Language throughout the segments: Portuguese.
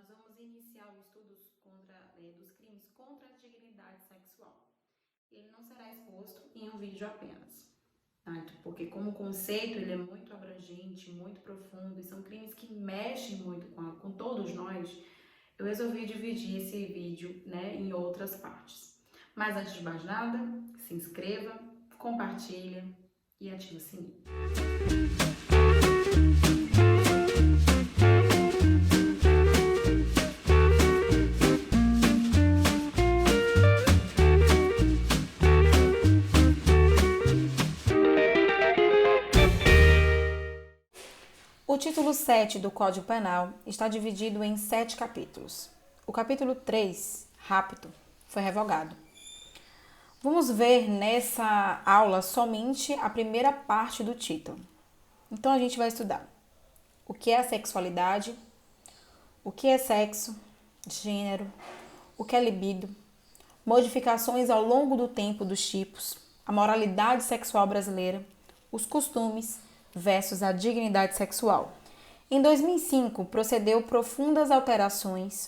nós vamos iniciar o estudo dos crimes contra a dignidade sexual. Ele não será exposto em um vídeo apenas, tá? Porque como conceito ele é muito abrangente, muito profundo, e são crimes que mexem muito com todos nós, eu resolvi dividir esse vídeo, né, em outras partes. Mas antes de mais nada, se inscreva, compartilha e ative o sininho. O título 7 do Código Penal está dividido em 7 capítulos. O capítulo 3, rapto, foi revogado. Vamos ver nessa aula somente a primeira parte do título. Então a gente vai estudar o que é a sexualidade, o que é sexo, gênero, o que é libido, modificações ao longo do tempo dos tipos, a moralidade sexual brasileira, os costumes versus a dignidade sexual. Em 2005,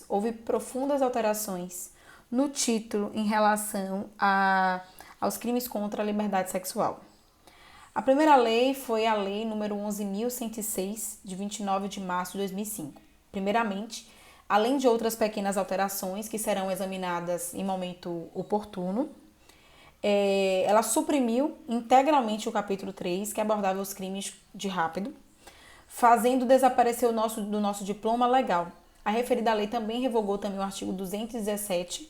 houve profundas alterações no título em relação aos crimes contra a liberdade sexual. A primeira lei foi a Lei nº 11.106, de 29 de março de 2005. Primeiramente, além de outras pequenas alterações que serão examinadas em momento oportuno, ela suprimiu integralmente o capítulo 3, que abordava os crimes de rápido, fazendo desaparecer do nosso diploma legal. A referida lei também revogou também o artigo 217,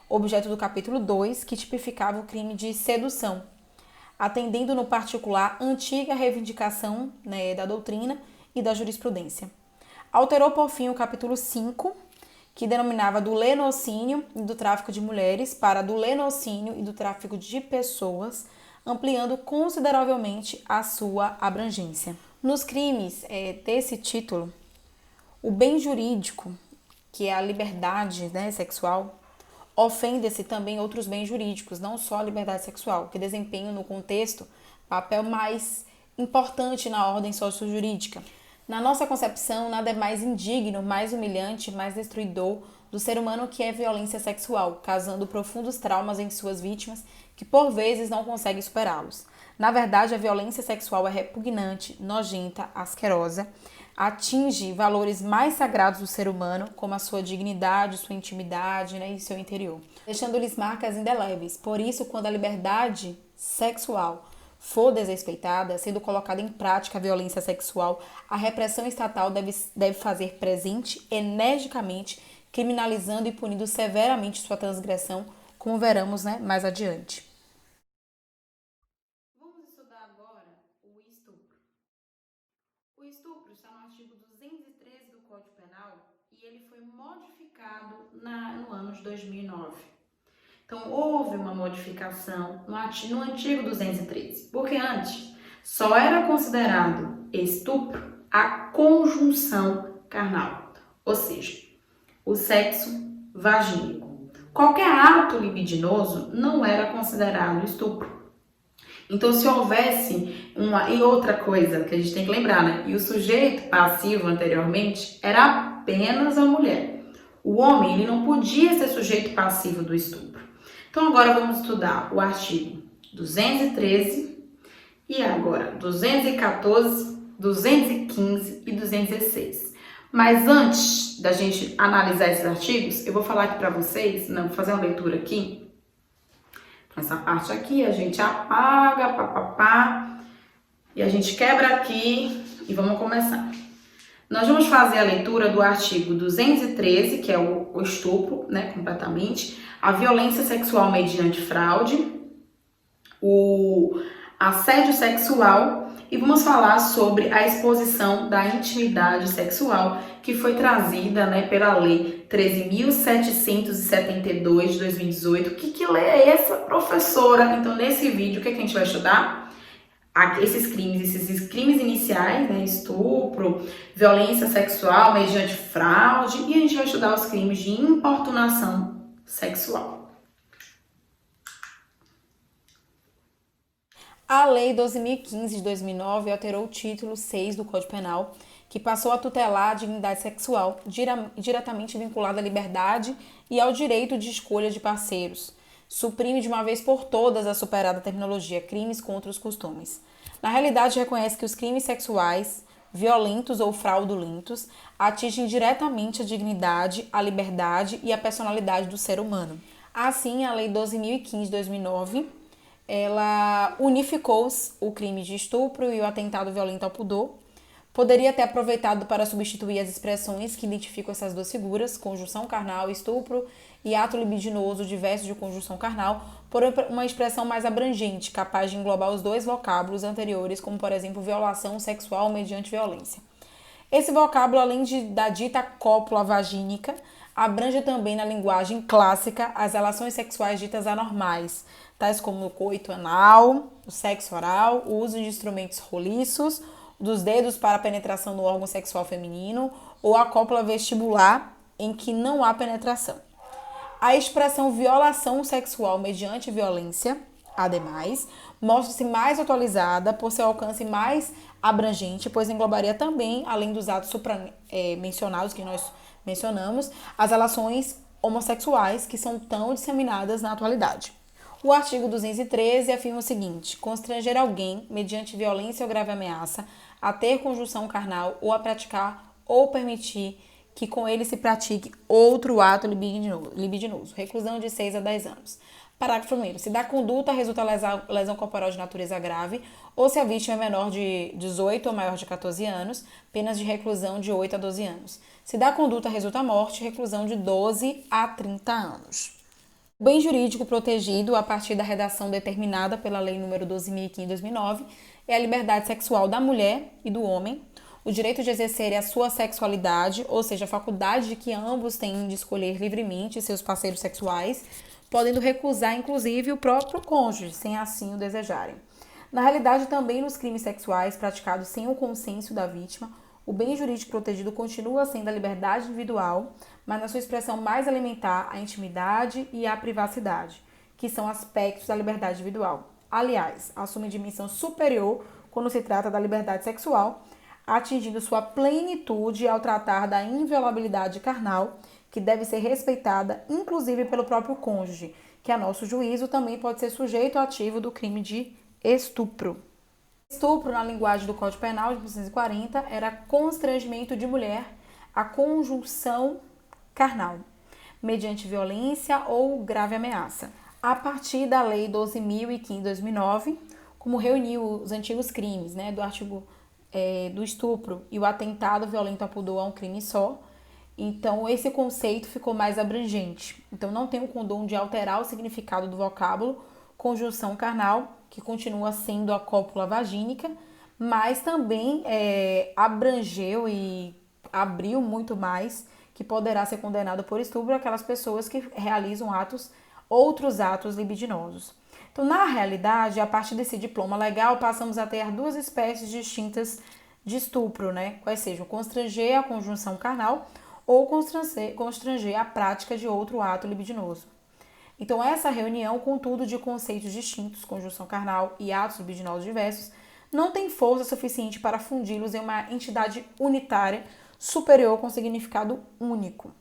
objeto do capítulo 2, que tipificava o crime de sedução, atendendo no particular a antiga reivindicação, né, da doutrina e da jurisprudência. Alterou, por fim, o capítulo 5, que denominava do lenocínio e do tráfico de mulheres para do lenocínio e do tráfico de pessoas, ampliando consideravelmente a sua abrangência. Nos crimes desse título, o bem jurídico, que é a liberdade, né, sexual, ofende-se também outros bens jurídicos, não só a liberdade sexual, que desempenham no contexto papel mais importante na ordem sociojurídica. Na nossa concepção, nada é mais indigno, mais humilhante, mais destruidor do ser humano que é violência sexual, causando profundos traumas em suas vítimas que por vezes não conseguem superá-los. Na verdade, a violência sexual é repugnante, nojenta, asquerosa, atinge valores mais sagrados do ser humano, como a sua dignidade, sua intimidade, né, e seu interior, deixando-lhes marcas indeléveis. Por isso, quando a liberdade sexual for desrespeitada, sendo colocada em prática a violência sexual, a repressão estatal deve fazer presente energicamente, criminalizando e punindo severamente sua transgressão, como veremos, né, mais adiante. Vamos estudar agora o estupro. O estupro está no artigo 213 do Código Penal e ele foi modificado no ano de 2009. Então, houve uma modificação no antigo 213, porque antes só era considerado estupro a conjunção carnal, ou seja, o sexo vagínico. Qualquer ato libidinoso não era considerado estupro. Então, se houvesse e outra coisa que a gente tem que lembrar, né? E o sujeito passivo anteriormente era apenas a mulher. O homem, ele não podia ser sujeito passivo do estupro. Então, agora vamos estudar o artigo 213 e agora 214, 215 e 216. Mas antes da gente analisar esses artigos, eu vou falar aqui para vocês, vou fazer uma leitura aqui. Essa parte aqui a gente apaga, e a gente quebra aqui e vamos começar. Nós vamos fazer a leitura do artigo 213, que é o estupro, né, completamente, a violência sexual mediante fraude, o assédio sexual, e vamos falar sobre a exposição da intimidade sexual, que foi trazida, né, pela Lei 13.772 de 2018. Que lei é essa, professora? Então, nesse vídeo, o que a gente vai estudar? Esses crimes iniciais, né, estupro, violência sexual mediante fraude, e a gente vai estudar os crimes de importunação sexual. A Lei 12.015 de 2009 alterou o título 6 do Código Penal, que passou a tutelar a dignidade sexual, diretamente vinculada à liberdade e ao direito de escolha de parceiros. Suprime de uma vez por todas a superada terminologia crimes contra os costumes. Na realidade, reconhece que os crimes sexuais, violentos ou fraudulentos, atingem diretamente a dignidade, a liberdade e a personalidade do ser humano. Assim, a Lei 12.015 de 2009, ela unificou o crime de estupro e o atentado violento ao pudor. Poderia ter aproveitado para substituir as expressões que identificam essas duas figuras, conjunção carnal, estupro e ato libidinoso diverso de conjunção carnal, por uma expressão mais abrangente, capaz de englobar os dois vocábulos anteriores, como por exemplo violação sexual mediante violência. Esse vocábulo, além da dita cópula vagínica, abrange também na linguagem clássica as relações sexuais ditas anormais, tais como o coito anal, o sexo oral, o uso de instrumentos roliços, dos dedos para a penetração no órgão sexual feminino ou a cópula vestibular, em que não há penetração. A expressão violação sexual mediante violência, ademais, mostra-se mais atualizada por seu alcance mais abrangente, pois englobaria também, além dos atos mencionados que nós mencionamos, as relações homossexuais que são tão disseminadas na atualidade. O artigo 213 afirma o seguinte: constranger alguém, mediante violência ou grave ameaça, a ter conjunção carnal ou a praticar ou permitir que com ele se pratique outro ato libidinoso. Reclusão de 6 a 10 anos. Parágrafo 1º. Se da conduta resulta lesão corporal de natureza grave ou se a vítima é menor de 18 ou maior de 14 anos, penas de reclusão de 8 a 12 anos. Se da conduta resulta morte, reclusão de 12 a 30 anos. O bem jurídico protegido a partir da redação determinada pela Lei nº 12.015 de 2009 é a liberdade sexual da mulher e do homem, o direito de exercer a sua sexualidade, ou seja, a faculdade de que ambos têm de escolher livremente seus parceiros sexuais, podendo recusar, inclusive, o próprio cônjuge, sem assim o desejarem. Na realidade, também nos crimes sexuais praticados sem o consenso da vítima, o bem jurídico protegido continua sendo a liberdade individual, mas na sua expressão mais elementar, a intimidade e a privacidade, que são aspectos da liberdade individual. Aliás, assume dimensão superior quando se trata da liberdade sexual, atingindo sua plenitude ao tratar da inviolabilidade carnal, que deve ser respeitada inclusive pelo próprio cônjuge, que a nosso juízo também pode ser sujeito ativo do crime de estupro. Estupro, na linguagem do Código Penal de 1940, era constrangimento de mulher à conjunção carnal, mediante violência ou grave ameaça. A partir da Lei 12.015 de 2009, como reuniu os antigos crimes, do artigo do estupro e o atentado violento ao pudor a um crime só, então esse conceito ficou mais abrangente. Então não tem o condão de alterar o significado do vocábulo conjunção carnal, que continua sendo a cópula vagínica, mas também abrangeu e abriu muito mais que poderá ser condenado por estupro aquelas pessoas que realizam outros atos libidinosos. Então, na realidade, a partir desse diploma legal, passamos a ter duas espécies distintas de estupro, quais sejam constranger a conjunção carnal ou constranger a prática de outro ato libidinoso. Então, essa reunião, contudo, de conceitos distintos, conjunção carnal e atos libidinosos diversos, não tem força suficiente para fundi-los em uma entidade unitária superior com significado único.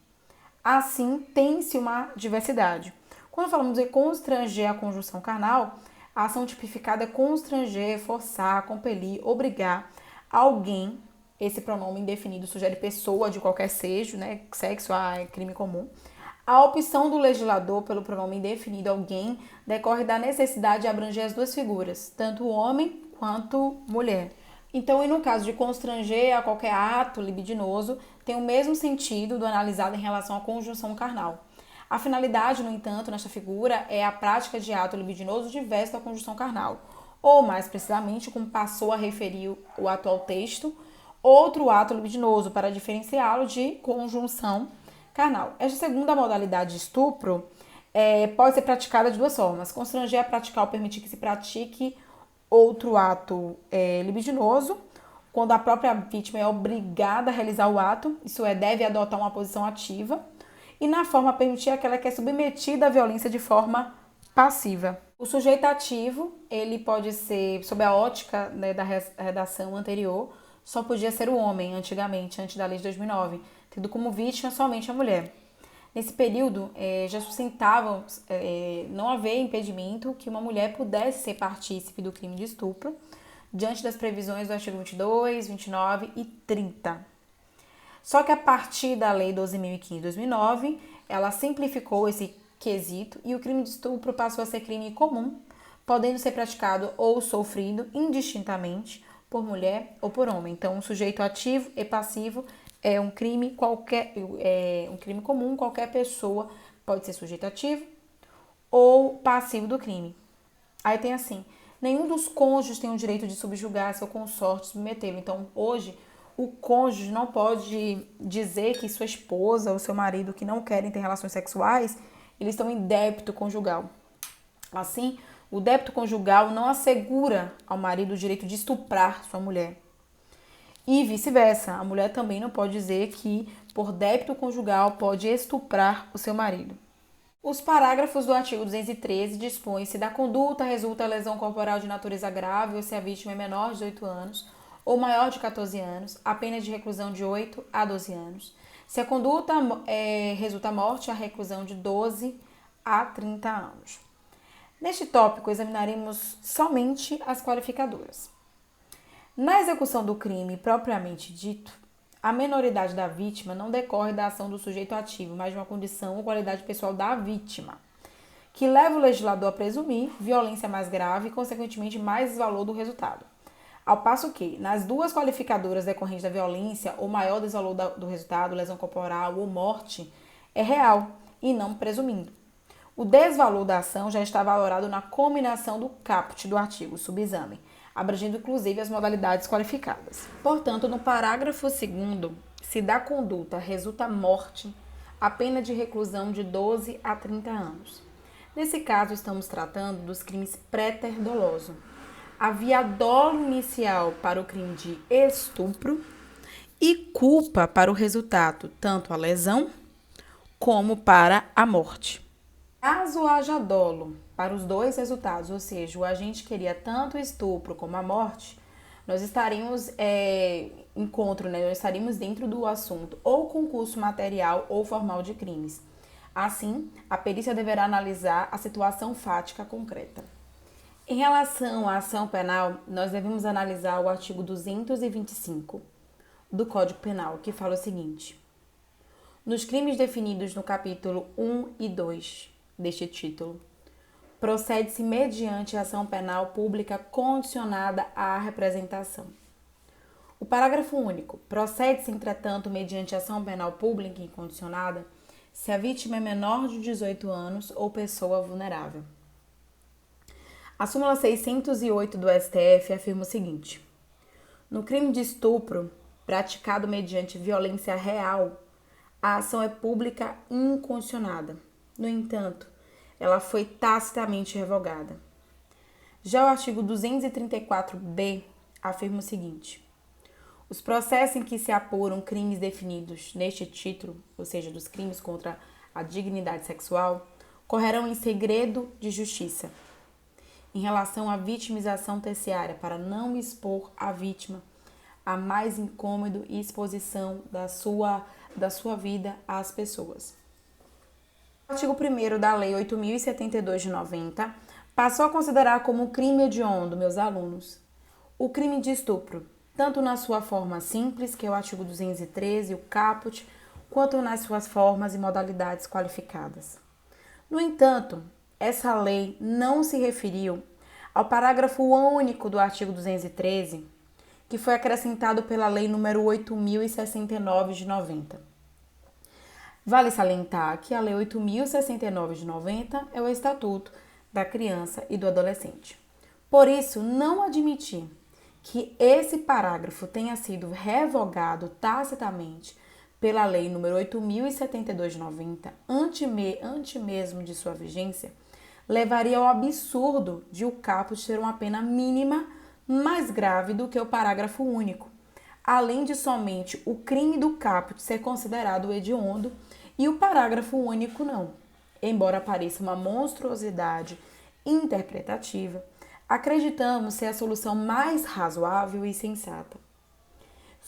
Assim, tem-se uma diversidade. Quando falamos em constranger a conjunção carnal, a ação tipificada é constranger, forçar, compelir, obrigar alguém, esse pronome indefinido sugere pessoa de qualquer seja, sexo é crime comum. A opção do legislador pelo pronome indefinido alguém decorre da necessidade de abranger as duas figuras, tanto o homem quanto mulher. Então, e no caso de constranger a qualquer ato libidinoso, tem o mesmo sentido do analisado em relação à conjunção carnal. A finalidade, no entanto, nesta figura é a prática de ato libidinoso diverso da conjunção carnal, ou, mais precisamente, como passou a referir o atual texto, outro ato libidinoso para diferenciá-lo de conjunção carnal. Esta segunda modalidade de estupro pode ser praticada de duas formas: constranger a praticar ou permitir que se pratique outro ato libidinoso, quando a própria vítima é obrigada a realizar o ato, isso deve adotar uma posição ativa, e na forma permitir aquela que é submetida à violência de forma passiva. O sujeito ativo, ele pode ser, sob a ótica da redação anterior, só podia ser o homem, antigamente, antes da lei de 2009, tendo como vítima somente a mulher. Nesse período, já sustentavam não haver impedimento que uma mulher pudesse ser partícipe do crime de estupro, diante das previsões do artigo 22, 29 e 30. Só que a partir da Lei 12.015 de 2009, ela simplificou esse quesito e o crime de estupro passou a ser crime comum, podendo ser praticado ou sofrido indistintamente por mulher ou por homem. Então, um sujeito ativo e passivo é um crime um crime comum, qualquer pessoa pode ser sujeito ativo ou passivo do crime. Aí tem assim, nenhum dos cônjuges tem o direito de subjugar seu consorte, submetê-lo. Então, hoje, o cônjuge não pode dizer que sua esposa ou seu marido que não querem ter relações sexuais, eles estão em débito conjugal. Assim, o débito conjugal não assegura ao marido o direito de estuprar sua mulher. E vice-versa, a mulher também não pode dizer que, por débito conjugal, pode estuprar o seu marido. Os parágrafos do artigo 213 dispõem se da conduta resulta lesão corporal de natureza grave ou se a vítima é menor de 18 anos ou maior de 14 anos, a pena de reclusão de 8 a 12 anos. Se a conduta resulta morte, a reclusão de 12 a 30 anos. Neste tópico, examinaremos somente as qualificadoras. Na execução do crime propriamente dito, a menoridade da vítima não decorre da ação do sujeito ativo, mas de uma condição ou qualidade pessoal da vítima, que leva o legislador a presumir violência mais grave e, consequentemente, mais desvalor do resultado. Ao passo que, nas duas qualificadoras decorrentes da violência, o maior desvalor do resultado, lesão corporal ou morte, é real e não presumindo. O desvalor da ação já está valorado na combinação do caput do artigo subexame, abrangendo inclusive as modalidades qualificadas. Portanto, no parágrafo 2º, se da conduta resulta morte, a pena de reclusão de 12 a 30 anos. Nesse caso, estamos tratando dos crimes pré-doloso. Havia dolo inicial para o crime de estupro e culpa para o resultado, tanto a lesão como para a morte. Caso haja dolo para os dois resultados, ou seja, o agente queria tanto o estupro como a morte, nós estaríamos nós estaríamos dentro do assunto ou concurso material ou formal de crimes. Assim, a perícia deverá analisar a situação fática concreta. Em relação à ação penal, nós devemos analisar o artigo 225 do Código Penal, que fala o seguinte: nos crimes definidos no capítulo 1 e 2 deste título, procede-se mediante ação penal pública condicionada à representação. O parágrafo único. Procede-se, entretanto, mediante ação penal pública incondicionada, se a vítima é menor de 18 anos ou pessoa vulnerável. A súmula 608 do STF afirma o seguinte: no crime de estupro praticado mediante violência real, a ação é pública incondicionada. No entanto, ela foi tacitamente revogada. Já o artigo 234-B afirma o seguinte: os processos em que se apuram crimes definidos neste título, ou seja, dos crimes contra a dignidade sexual, correrão em segredo de justiça, em relação à vitimização terciária, para não expor a vítima a mais incômodo e exposição da sua vida às pessoas. O artigo 1º da Lei 8.072 de 90 passou a considerar como crime hediondo, meus alunos, o crime de estupro, tanto na sua forma simples, que é o artigo 213, o caput, quanto nas suas formas e modalidades qualificadas. No entanto, essa lei não se referiu ao parágrafo único do artigo 213, que foi acrescentado pela Lei nº 8.069 de 90. Vale salientar que a Lei 8.069 de 90 é o Estatuto da Criança e do Adolescente. Por isso, não admitir que esse parágrafo tenha sido revogado tacitamente pela Lei nº 8.072 de 90, antes mesmo de sua vigência, levaria ao absurdo de o caput ter uma pena mínima mais grave do que o parágrafo único, além de somente o crime do caput ser considerado hediondo e o parágrafo único não. Embora pareça uma monstruosidade interpretativa, acreditamos ser a solução mais razoável e sensata.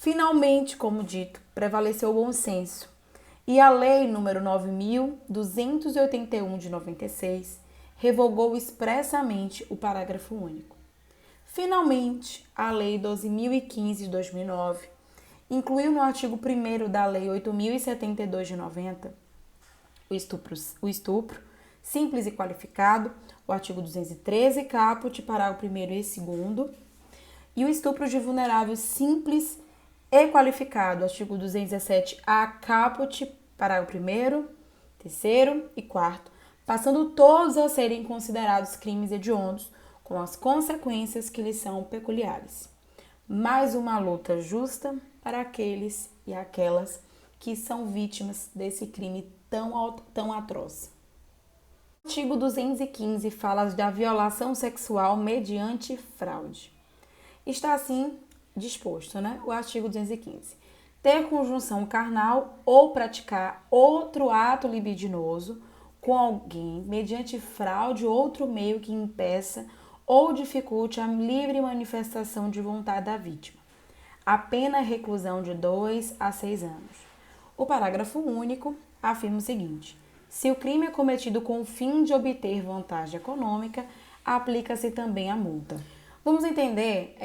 Finalmente, como dito, prevaleceu o bom senso e a Lei nº 9.281 de 96 revogou expressamente o parágrafo único. Finalmente, a Lei 12.015 de 2009 incluiu no artigo 1º da Lei 8.072 de 90 o estupro simples e qualificado, o artigo 213 caput, parágrafo 1º e 2º, e o estupro de vulnerável simples e qualificado, artigo 217-A caput, parágrafo 1º, 3º e 4º, passando todos a serem considerados crimes hediondos, com as consequências que lhes são peculiares. Mais uma luta justa para aqueles e aquelas que são vítimas desse crime tão atroz. O artigo 215 fala da violação sexual mediante fraude. Está assim disposto, o artigo 215. Ter conjunção carnal ou praticar outro ato libidinoso com alguém mediante fraude ou outro meio que impeça ou dificulte a livre manifestação de vontade da vítima. A pena é reclusão de 2 a 6 anos. O parágrafo único afirma o seguinte: se o crime é cometido com o fim de obter vantagem econômica, aplica-se também a multa. Vamos entender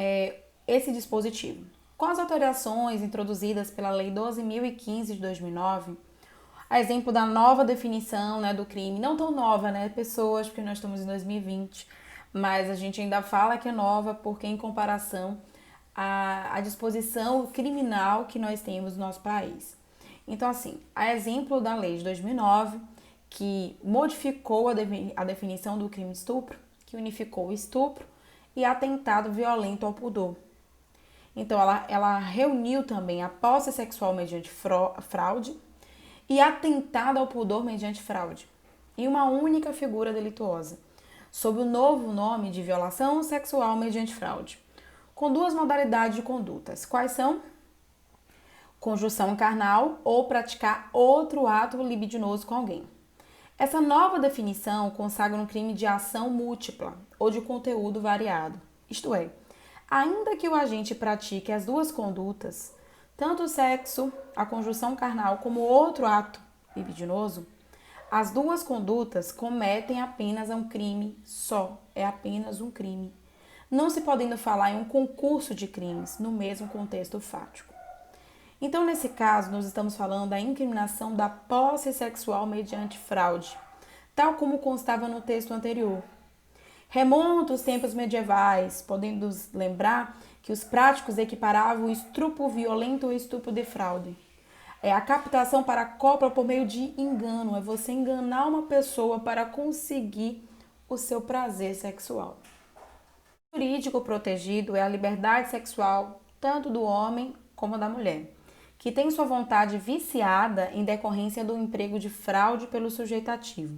esse dispositivo. Com as alterações introduzidas pela Lei 12.015 de 2009, a exemplo da nova definição do crime, não tão nova, pessoas, porque nós estamos em 2020, mas a gente ainda fala que é nova porque em comparação à disposição criminal que nós temos no nosso país. Então, assim, a exemplo da Lei de 2009, que modificou a definição do crime estupro, que unificou o estupro e atentado violento ao pudor. Então, ela reuniu também a posse sexual mediante fraude e atentado ao pudor mediante fraude, em uma única figura delituosa, sob o novo nome de violação sexual mediante fraude, com duas modalidades de condutas. Quais são? Conjunção carnal ou praticar outro ato libidinoso com alguém. Essa nova definição consagra um crime de ação múltipla ou de conteúdo variado, isto é, ainda que o agente pratique as duas condutas, tanto o sexo, a conjunção carnal, como outro ato libidinoso, as duas condutas cometem apenas um crime só, é apenas um crime, não se podendo falar em um concurso de crimes no mesmo contexto fático. Então, nesse caso, nós estamos falando da incriminação da posse sexual mediante fraude, tal como constava no texto anterior. Remonta os tempos medievais, podendo lembrar que os práticos equiparavam o estupro violento ao estupro de fraude. É a captação para a cópula por meio de engano, é você enganar uma pessoa para conseguir o seu prazer sexual. O jurídico protegido é a liberdade sexual tanto do homem como da mulher, que tem sua vontade viciada em decorrência do emprego de fraude pelo sujeito ativo.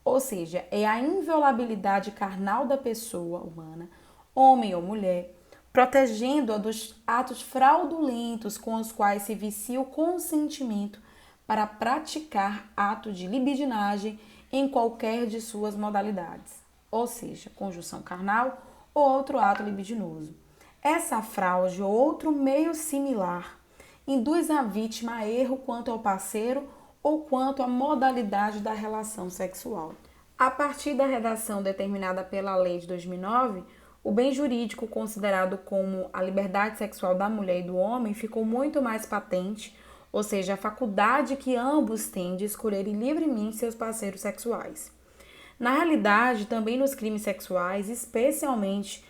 Ou seja, é a inviolabilidade carnal da pessoa humana, homem ou mulher, protegendo-a dos atos fraudulentos com os quais se vicia o consentimento para praticar ato de libidinagem em qualquer de suas modalidades, ou seja, conjunção carnal ou outro ato libidinoso. Essa fraude ou outro meio similar induz a vítima a erro quanto ao parceiro ou quanto à modalidade da relação sexual. A partir da redação determinada pela Lei de 2009, o bem jurídico considerado como a liberdade sexual da mulher e do homem ficou muito mais patente, ou seja, a faculdade que ambos têm de escolherem livremente seus parceiros sexuais. Na realidade, também nos crimes sexuais, especialmente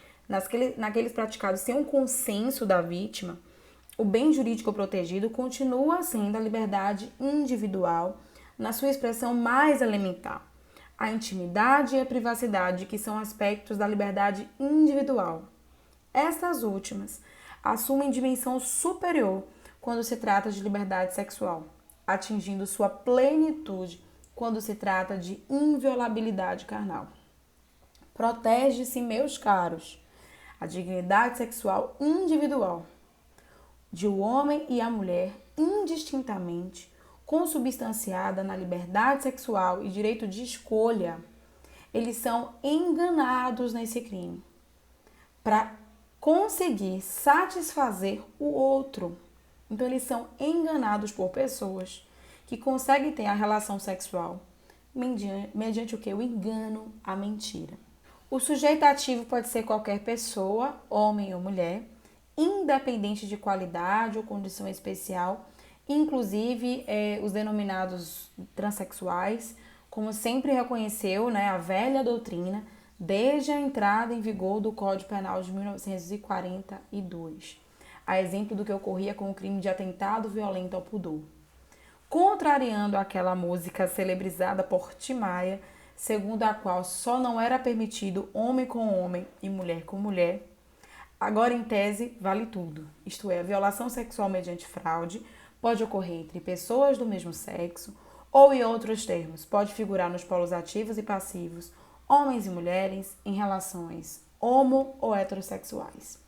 naqueles praticados sem um consenso da vítima, o bem jurídico protegido continua sendo a liberdade individual na sua expressão mais elementar. A intimidade e a privacidade, que são aspectos da liberdade individual. Estas últimas assumem dimensão superior quando se trata de liberdade sexual, atingindo sua plenitude quando se trata de inviolabilidade carnal. Protege-se, meus caros, a dignidade sexual individual de o homem e a mulher indistintamente, consubstanciada na liberdade sexual e direito de escolha. Eles são enganados nesse crime para conseguir satisfazer o outro. Então, eles são enganados por pessoas que conseguem ter a relação sexual mediante o que? O engano, a mentira. O sujeito ativo pode ser qualquer pessoa, homem ou mulher, independente de qualidade ou condição especial, inclusive os denominados transexuais, como sempre reconheceu, né, a velha doutrina, desde a entrada em vigor do Código Penal de 1942, a exemplo do que ocorria com o crime de atentado violento ao pudor. Contrariando aquela música celebrizada por Tim Maia, segundo a qual só não era permitido homem com homem e mulher com mulher, agora em tese vale tudo, isto é, a violação sexual mediante fraude pode ocorrer entre pessoas do mesmo sexo ou, em outros termos, pode figurar nos polos ativos e passivos, homens e mulheres, em relações homo ou heterossexuais.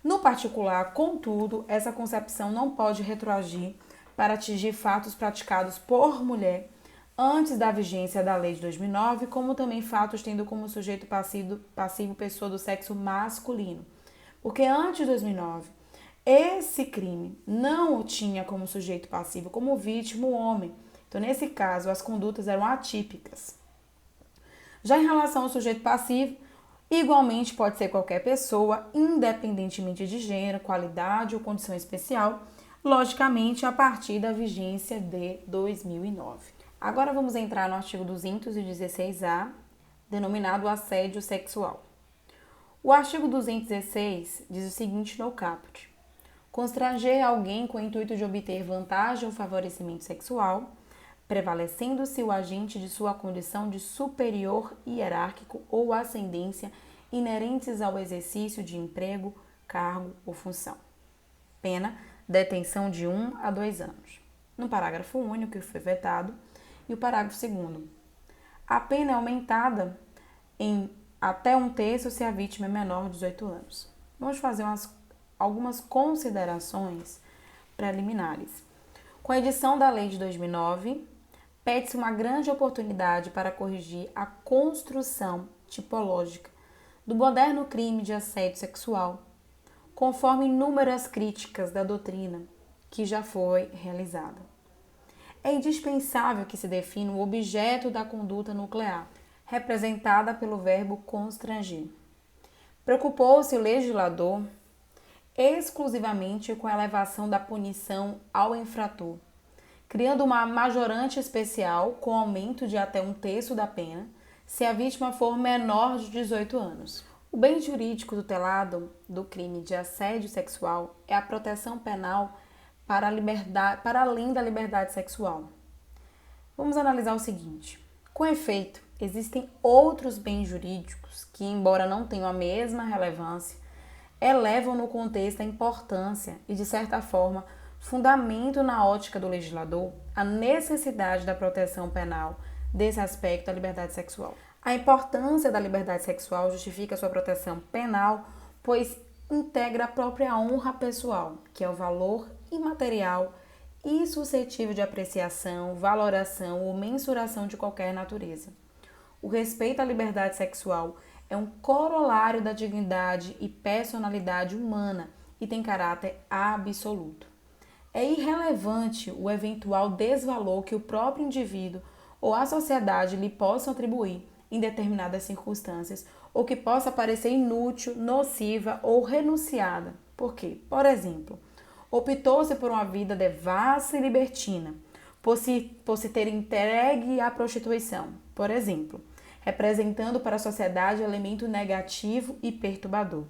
No particular, contudo, essa concepção não pode retroagir para atingir fatos praticados por mulher antes da vigência da lei de 2009, como também fatos tendo como sujeito passivo pessoa do sexo masculino. Porque antes de 2009, esse crime não o tinha como sujeito passivo, como vítima o homem. Então, nesse caso, as condutas eram atípicas. Já em relação ao sujeito passivo, igualmente pode ser qualquer pessoa, independentemente de gênero, qualidade ou condição especial, logicamente a partir da vigência de 2009. Agora vamos entrar no artigo 216-A, denominado assédio sexual. O artigo 216 diz o seguinte no caput: constranger alguém com o intuito de obter vantagem ou favorecimento sexual, prevalecendo-se o agente de sua condição de superior hierárquico ou ascendência inerentes ao exercício de emprego, cargo ou função. Pena: detenção de 1 a 2 anos. No parágrafo único, que foi vetado, e o parágrafo 2º. A pena é aumentada em até 1/3 se a vítima é menor de 18 anos. Vamos fazer algumas considerações preliminares. Com a edição da lei de 2009, pede-se uma grande oportunidade para corrigir a construção tipológica do moderno crime de assédio sexual, conforme inúmeras críticas da doutrina que já foi realizada. É indispensável que se defina o objeto da conduta nuclear, representada pelo verbo constranger. Preocupou-se o legislador exclusivamente com a elevação da punição ao infrator, criando uma majorante especial com aumento de até 1/3 da pena se a vítima for menor de 18 anos. O bem jurídico tutelado do crime de assédio sexual é a proteção penal para além da liberdade sexual. Vamos analisar o seguinte: com efeito, existem outros bens jurídicos que, embora não tenham a mesma relevância, elevam no contexto a importância e, de certa forma, fundamento na ótica do legislador a necessidade da proteção penal desse aspecto da liberdade sexual. A importância da liberdade sexual justifica sua proteção penal, pois integra a própria honra pessoal, que é o valor imaterial e suscetível de apreciação, valoração ou mensuração de qualquer natureza. O respeito à liberdade sexual é um corolário da dignidade e personalidade humana e tem caráter absoluto. É irrelevante o eventual desvalor que o próprio indivíduo ou a sociedade lhe possam atribuir em determinadas circunstâncias ou que possa parecer inútil, nociva ou renunciada. Por quê? Por exemplo, optou-se por uma vida devassa e libertina, por se ter entregue à prostituição, por exemplo, representando para a sociedade elemento negativo e perturbador.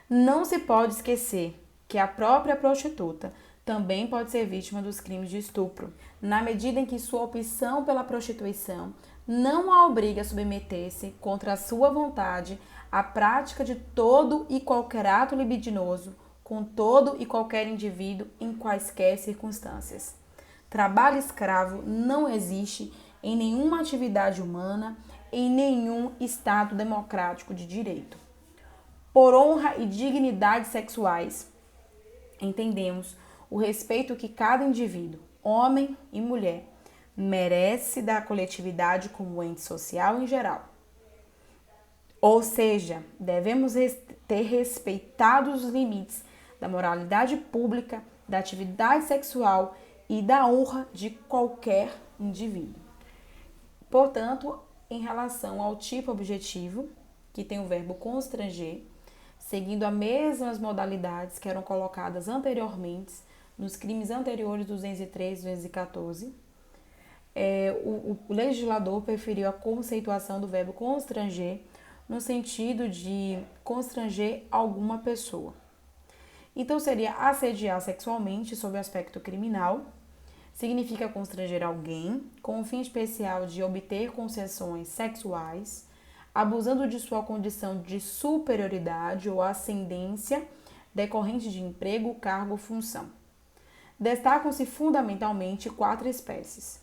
Não se pode esquecer que a própria prostituta também pode ser vítima dos crimes de estupro, na medida em que sua opção pela prostituição não a obriga a submeter-se contra a sua vontade à prática de todo e qualquer ato libidinoso com todo e qualquer indivíduo em quaisquer circunstâncias. Trabalho escravo não existe em nenhuma atividade humana, em nenhum Estado democrático de direito. Por honra e dignidade sexuais, entendemos o respeito que cada indivíduo, homem e mulher, merece da coletividade como ente social em geral. Ou seja, devemos ter respeitado os limites da moralidade pública da atividade sexual e da honra de qualquer indivíduo. Portanto, em relação ao tipo objetivo, que tem o verbo constranger, seguindo as mesmas modalidades que eram colocadas anteriormente nos crimes anteriores 203 e 214, o legislador preferiu a conceituação do verbo constranger no sentido de constranger alguma pessoa. Então, seria assediar sexualmente sob o aspecto criminal, significa constranger alguém com o fim especial de obter concessões sexuais, abusando de sua condição de superioridade ou ascendência decorrente de emprego, cargo ou função. Destacam-se fundamentalmente 4 espécies.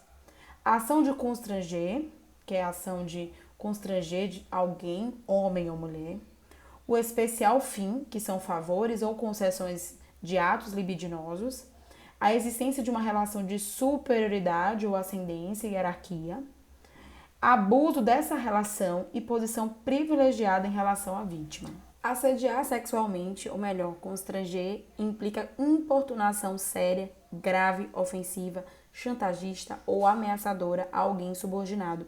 A ação de constranger, que é a ação de constranger de alguém, homem ou mulher. O especial fim, que são favores ou concessões de atos libidinosos. A existência de uma relação de superioridade ou ascendência e hierarquia. Abuso dessa relação e posição privilegiada em relação à vítima. Assediar sexualmente, ou melhor, constranger, implica importunação séria, grave, ofensiva, chantagista ou ameaçadora a alguém subordinado,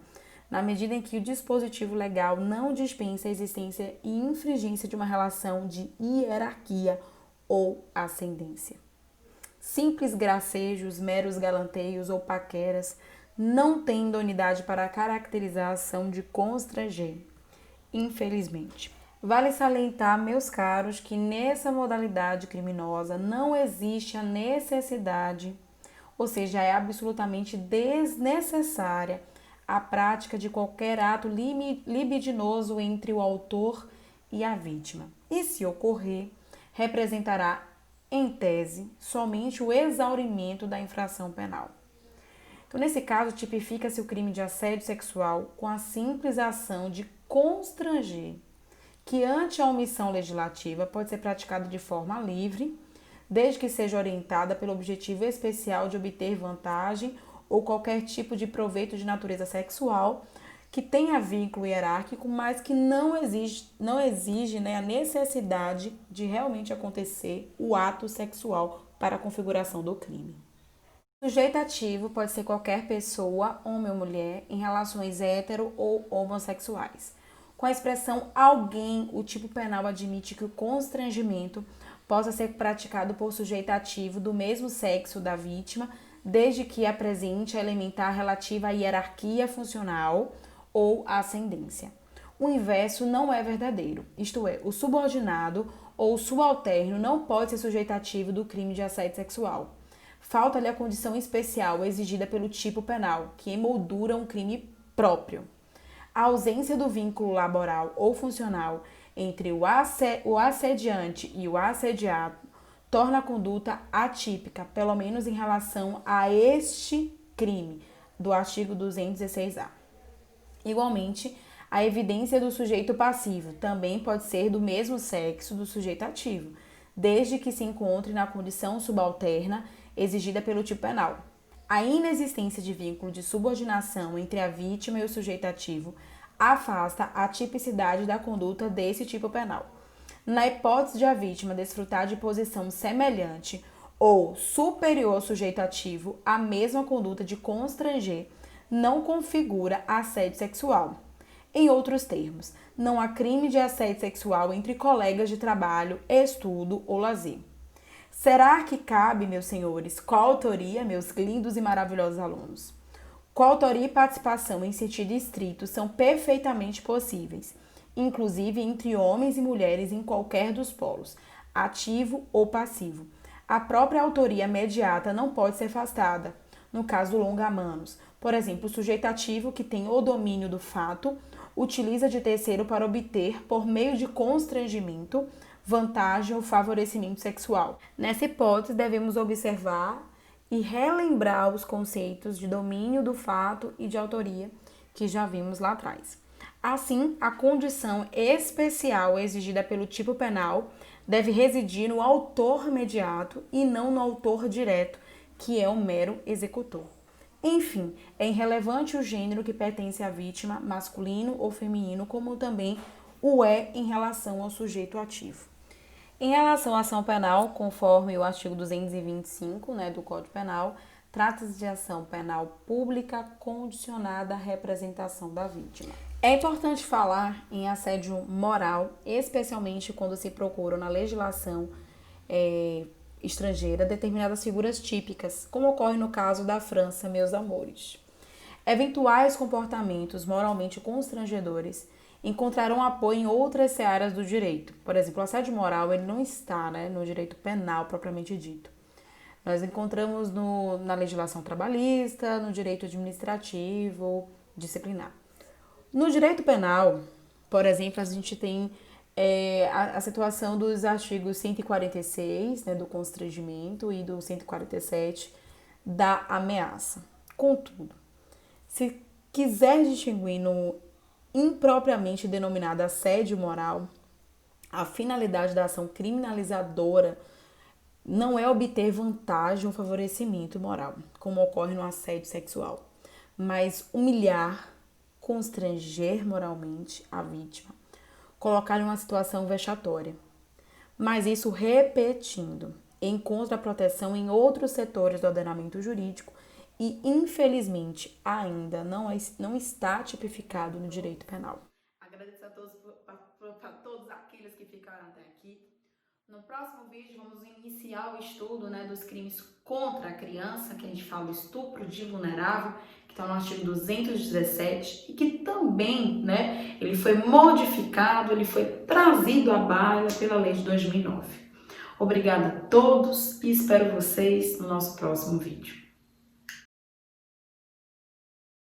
na medida em que o dispositivo legal não dispensa a existência e infringência de uma relação de hierarquia ou ascendência. Simples gracejos, meros galanteios ou paqueras não têm idoneidade para caracterizar a ação de constranger, infelizmente. Vale salientar, meus caros, que nessa modalidade criminosa não existe a necessidade, ou seja, é absolutamente desnecessária a prática de qualquer ato libidinoso entre o autor e a vítima. E se ocorrer, representará, em tese, somente o exaurimento da infração penal. Então, nesse caso, tipifica-se o crime de assédio sexual com a simples ação de constranger, que ante a omissão legislativa pode ser praticado de forma livre, desde que seja orientada pelo objetivo especial de obter vantagem ou qualquer tipo de proveito de natureza sexual que tenha vínculo hierárquico, mas que não exige a necessidade de realmente acontecer o ato sexual para a configuração do crime. O sujeito ativo pode ser qualquer pessoa, homem ou mulher, em relações hetero ou homossexuais. Com a expressão alguém, o tipo penal admite que o constrangimento possa ser praticado por sujeito ativo do mesmo sexo da vítima, desde que apresente a elementar relativa à hierarquia funcional ou ascendência. O inverso não é verdadeiro, isto é, o subordinado ou subalterno não pode ser sujeito ativo do crime de assédio sexual. Falta-lhe a condição especial exigida pelo tipo penal, que emoldura um crime próprio. A ausência do vínculo laboral ou funcional entre o assediante e o assediado torna a conduta atípica, pelo menos em relação a este crime, do artigo 216-A. Igualmente, a evidência do sujeito passivo também pode ser do mesmo sexo do sujeito ativo, desde que se encontre na condição subalterna exigida pelo tipo penal. A inexistência de vínculo de subordinação entre a vítima e o sujeito ativo afasta a tipicidade da conduta desse tipo penal. Na hipótese de a vítima desfrutar de posição semelhante ou superior ao sujeito ativo, a mesma conduta de constranger não configura assédio sexual. Em outros termos, não há crime de assédio sexual entre colegas de trabalho, estudo ou lazer. Será que cabe, meus senhores, coautoria, meus lindos e maravilhosos alunos? Coautoria e participação em sentido estrito são perfeitamente possíveis, inclusive entre homens e mulheres em qualquer dos polos, ativo ou passivo. A própria autoria mediata não pode ser afastada, no caso do longa-manos. Por exemplo, o sujeito ativo que tem o domínio do fato utiliza de terceiro para obter, por meio de constrangimento, vantagem ou favorecimento sexual. Nessa hipótese, devemos observar e relembrar os conceitos de domínio do fato e de autoria que já vimos lá atrás. Assim, a condição especial exigida pelo tipo penal deve residir no autor imediato e não no autor direto, que é o mero executor. Enfim, é irrelevante o gênero que pertence à vítima, masculino ou feminino, como também o é em relação ao sujeito ativo. Em relação à ação penal, conforme o artigo 225, né, do Código Penal, trata-se de ação penal pública condicionada à representação da vítima. É importante falar em assédio moral, especialmente quando se procura na legislação estrangeira determinadas figuras típicas, como ocorre no caso da França, meus amores. Eventuais comportamentos moralmente constrangedores encontrarão apoio em outras searas do direito. Por exemplo, o assédio moral ele não está, né, no direito penal propriamente dito. Nós encontramos na legislação trabalhista, no direito administrativo, disciplinar. No direito penal, por exemplo, a gente tem a situação dos artigos 146, né, do constrangimento, e do 147 da ameaça. Contudo, se quiser distinguir no impropriamente denominado assédio moral, a finalidade da ação criminalizadora não é obter vantagem ou favorecimento moral, como ocorre no assédio sexual, mas humilhar, constranger moralmente a vítima, colocar em uma situação vexatória. Mas isso repetindo, encontra proteção em outros setores do ordenamento jurídico e, infelizmente, ainda não está tipificado no direito penal. Agradeço a todos para todos aqueles que ficaram até aqui. No próximo vídeo vamos iniciar o estudo, né, dos crimes contra a criança, que a gente fala do estupro de vulnerável, que está no artigo 217 e que também, né, ele foi modificado, ele foi trazido à baila pela lei de 2009. Obrigada a todos e espero vocês no nosso próximo vídeo.